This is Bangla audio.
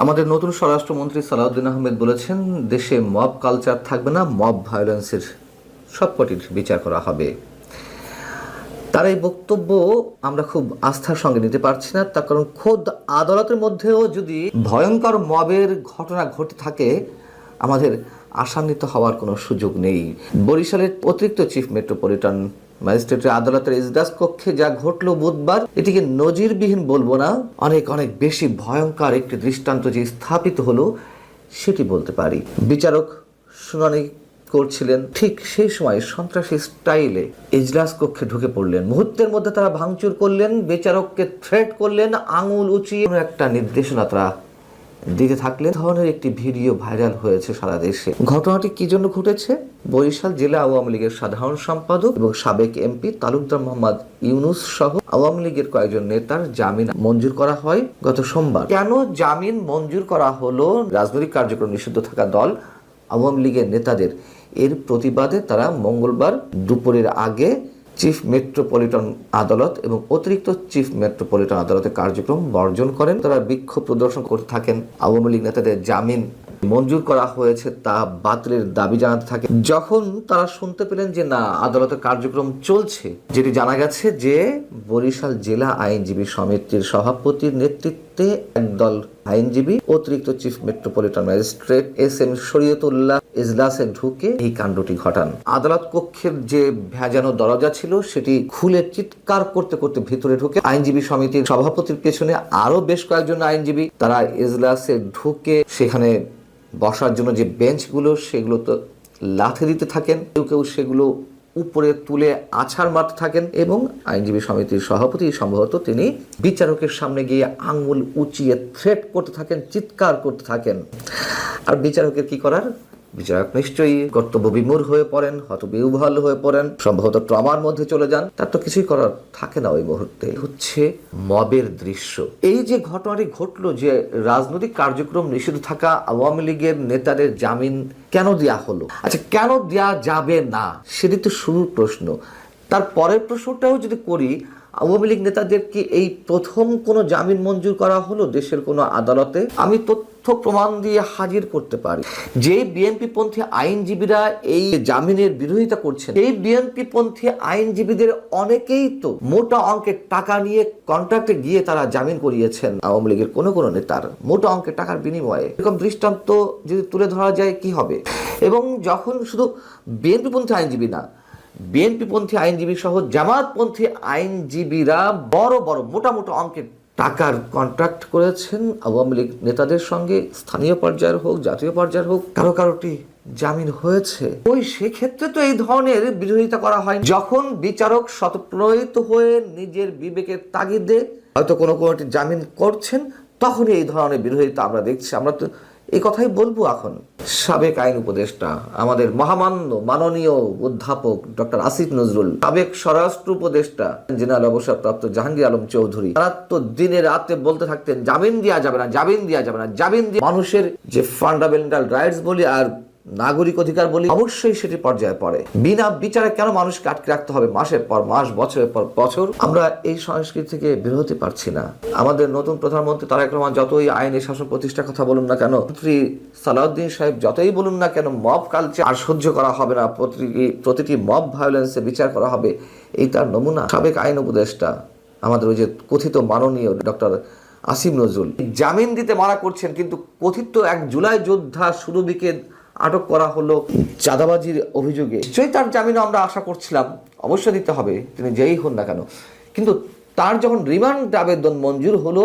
আমাদের নতুন স্বরাষ্ট্রমন্ত্রী সালাউদ্দিন আহমেদ বলেছেন, দেশে মব কালচার থাকবে না, মব ভায়োলেন্সের সবকটির বিচার করা হবে। তার এই বক্তব্য আমরা খুব আস্থার সঙ্গে নিতে পারছি না, তার কারণ খোদ আদালতের মধ্যেও যদি ভয়ঙ্কর মবের ঘটনা ঘটে থাকে, আমাদের আশান্বিত হওয়ার কোনো সুযোগ নেই। বরিশালের অতিরিক্ত চিফ মেট্রোপলিটন ম্যাজিস্ট্রেটের আদালতের ইজলাস কক্ষে যা ঘটলো বুধবার, এটিকে নজিরবিহীন বলবো না, অনেক অনেক বেশি ভয়ঙ্কর একটি দৃষ্টান্ত যে স্থাপিত হলো সেটি বলতে পারি। বিচারক শুনানি করছিলেন, ঠিক সেই সময় সন্ত্রাসী স্টাইলে ইজলাস কক্ষে ঢুকে পড়লেন। মুহূর্তের মধ্যে তারা ভাঙচুর করলেন, বিচারককে থ্রেট করলেন, আঙুল উঁচিয়ে একটা নির্দেশনা তারা দিতে থাকলেন। ধরনের একটি ভিডিও ভাইরাল হয়েছে সারা দেশে। ঘটনাটি কি জন্য ঘটেছে? বরিশাল জেলা আওয়ামী লীগের সাধারণ সম্পাদক এবং সাবেক এমপি তালুকদার মোহাম্মদ ইউনুস সহ আওয়ামী লীগের কয়েকজন নেতার জামিন মঞ্জুর করা হয় গত সোমবার। কেন জামিন মঞ্জুর করা হলো? রাজনৈতিক কার্যক্রম নিষিদ্ধ থাকা দল আওয়ামী লীগের নেতাদের, এর প্রতিবাদে তারা মঙ্গলবার দুপুরের আগে চিফ মেট্রোপলিটন আদালত এবং অতিরিক্ত চিফ মেট্রোপলিটন আদালতের কার্যক্রম বর্জন করেন। তারা বিক্ষোভ প্রদর্শন করতে থাকেন। আওয়ামী লীগ নেতাদের জামিন মঞ্জুর করা হয়েছে তা বাতিলের দাবি জানাতে থাকে। যখন তারা শুনতে পেলেন যে না, আদালতের কার্যক্রম চলছে, যেটি জানা গেছে যে বরিশাল জেলা আইনজীবী সমিতির সভাপতির নেতৃত্বে একদল আইনজীবী অতিরিক্ত chief metropolitan magistrate SM. Shariatullah ইজলাসে ঢুকে এই কাণ্ডটি ঘটান। আদালত কক্ষের যে ভেজানো দরজা ছিল সেটি খুলে চিৎকার করতে করতে ভিতরে ঢুকে আইনজীবী সমিতির সভাপতির পেছনে আরো বেশ কয়েকজন আইনজীবী তারা ইজলাসে ঢুকে সেখানে বসার জন্য যে বেঞ্চগুলো সেগুলো তো লাথি দিতে থাকেন, কেউ কেউ সেগুলো উপরে তুলে আছাড় মারতে থাকেন এবং আইনজীবী সমিতির সভাপতি সম্ভবত তিনি বিচারকের সামনে গিয়ে আঙ্গুল উঁচিয়ে থ্রেট করতে থাকেন, চিৎকার করতে থাকেন। আর বিচারকের কি করার? বিচারক নিশ্চয়ই কর্তব্য বিমূঢ় হয়ে পড়েন, হতবিহ্বল হয়ে পড়েন, সম্ভবত ট্রমার মধ্যে চলে যান। তার তো কিছুই করার থাকে না ওই মুহূর্তে। হচ্ছে মবের দৃশ্য। এই যে ঘটনাটি ঘটলো, যে রাজনৈতিক কার্যক্রম নিষিদ্ধ থাকা আওয়ামী লীগের নেতাদের জামিন কেন দেয়া হলো? আচ্ছা, কেন দেয়া যাবে না সেটি তো শুরুর প্রশ্ন। তার পরের প্রশ্নটাও যদি করি, আওয়ামী লীগ নেতাদের কি এই প্রথম কোনো জামিন মঞ্জুর করা হলো দেশের কোনো আদালতে? আমি তথ্য প্রমাণ দিয়ে হাজির করতে পারি যে বিএনপি পন্থী আইনজীবীরা এই জামিনের বিরোধিতা করছেন, এই বিএনপি পন্থী আইনজীবীদের অনেকেই তো মোটা অঙ্কের টাকা নিয়ে কন্ট্রাক্টে গিয়ে তারা জামিন করিয়েছেন আওয়ামী লীগের কোনো কোনো নেতার, মোটা অঙ্কের টাকার বিনিময়ে। এরকম দৃষ্টান্ত যদি তুলে ধরা যায় কি হবে? এবং যখন শুধু বিএনপি পন্থী আইনজীবী না, বিএনপিপন্থী আইনজীবী সহ জামাতপন্থী আইনজীবীরা বড় বড় মোটা মোটা অঙ্কের টাকার কন্ট্রাক্ট করেছেন আওয়ামী লীগ নেতাদের সঙ্গে, স্থানীয় পর্যায়ের হোক জাতীয় পর্যায়ের হোক, কারো কারোটি জামিন হয়েছে। ওই সেক্ষেত্রে তো এই ধরনের বিরোধিতা করা হয়। যখন বিচারক স্বতঃপ্রণোদিত হয়ে নিজের বিবেকের তাগিদে হয়তো কোনো কোনোটি জামিন করছেন, তখনই এই ধরনের বিরোধিতা আমরা দেখছি। আমরা তো এই কথাই বলবো। এখন সাবেক আইন উপদেষ্টা আমাদের মহামান্য মাননীয় অধ্যাপক ডক্টর আসিফ নজরুল, সাবেক স্বরাষ্ট্র উপদেষ্টা জেনারেল অবসরপ্রাপ্ত জাহাঙ্গীর আলম চৌধুরী, তারা তো দিনে রাতে বলতে থাকতেন জামিন দেওয়া যাবে না, জামিন দেওয়া যাবে না, জামিন দিয়ে মানুষের যে ফান্ডামেন্টাল রাইটস বলি আর নাগরিক অধিকার বলি, অবশ্যই সেটি পর্যায়ে পড়ে। বিনা বিচারে কেন মানুষকে আটকে রাখতে হবে মাসের পর মাস, বছরের পর বছর? আমরা এই সংস্কৃতি থেকে বের হতে পারছি না। আমাদের নতুন প্রধানমন্ত্রী তারেক রহমান যতই আইনি শাসন প্রতিষ্ঠার কথা বলুন না কেন, মন্ত্রী সালাউদ্দিন সাহেব যতই বলুন না কেন মব কালচার আর সহ্য করা হবে না, প্রতিটি মব ভায়োলেন্সে বিচার করা হবে, এই তার নমুনা। সাবেক আইন উপদেষ্টা আমাদের ওই যে কথিত মাননীয় ডক্টর আসিফ নজরুল জামিন দিতে মানা করছেন, কিন্তু কথিত এক জুলাই যোদ্ধা সুরভিকে আটক করা হলো চাঁদাবাজির অভিযোগে। নিশ্চয়ই তার জামিনও আমরা আশা করছিলাম অবশ্যই দিতে হবে, তিনি যেই হন না কেন। কিন্তু তার যখন রিমান্ড আবেদন মঞ্জুর হলো,